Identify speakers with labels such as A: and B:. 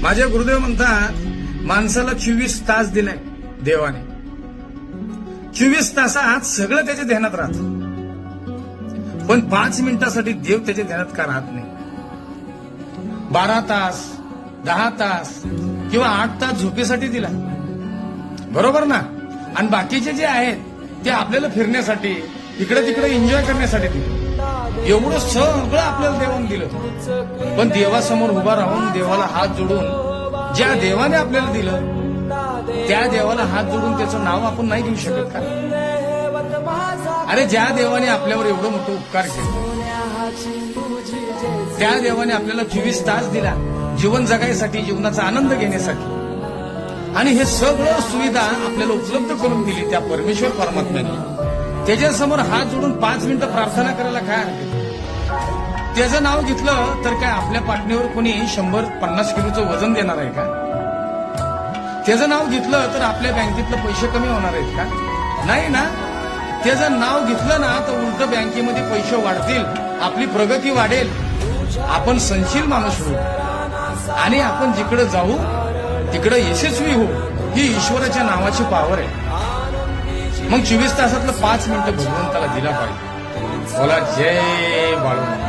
A: माझे गुरुदेव म्हणतात माणसाला 24 तास दिलाय देवाने. 24 तासात सगळं त्याच्या ध्यानात राहतं, पण 5 मिनिटासाठी देव त्याच्या ध्यानात का राहत नाही? 12 तास, 10 तास किंवा 8 तास झोपेसाठी दिला, बरोबर ना? आणि बाकीचे जे आहेत ते आपल्याला फिरण्यासाठी, इकडे तिकडे एन्जॉय करण्यासाठी दिले. एवढं सगळं आपल्याला देवाने दिलं, पण देवासमोर उभा राहून देवाला हात जोडून ज्या देवाने आपल्याला दिलं त्या देवाला हात जोडून त्याचं नाव आपण नाही घेऊ शकत का? अरे ज्या देवाने आपल्यावर एवढं मोठं उपकार केले, त्या देवाने आपल्याला 24 तास दिला जीवन जगायसाठी, जीवनाचा आनंद घेण्यासाठी, आणि हे सगळं सुविधा आपल्याला उपलब्ध करून दिली त्या परमेश्वर परमात्म्याने. त्याच्यासमोर हात जोडून 5 मिनिटं प्रार्थना करायला काय हरकत? त्याचं नाव घेतलं तर काय आपल्या पाटणीवर कोणी 100-50 किलोचं वजन देणार आहे का? त्याचं नाव घेतलं तर आपल्या बँकेतलं पैसे कमी होणार आहेत का? नाही ना. त्याचं नाव घेतलं ना तर उलट बँकेमध्ये पैसे वाढतील, आपली प्रगती वाढेल, आपण संशील माणूस होऊ, आणि आपण जिकडे जाऊ तिकडे यशस्वी होऊ. ही ईश्वराच्या नावाची पावर आहे. मग 24 तासातलं 5 मिनिटं भगवंताला दिला पाहिजे. बोला जय बाळू.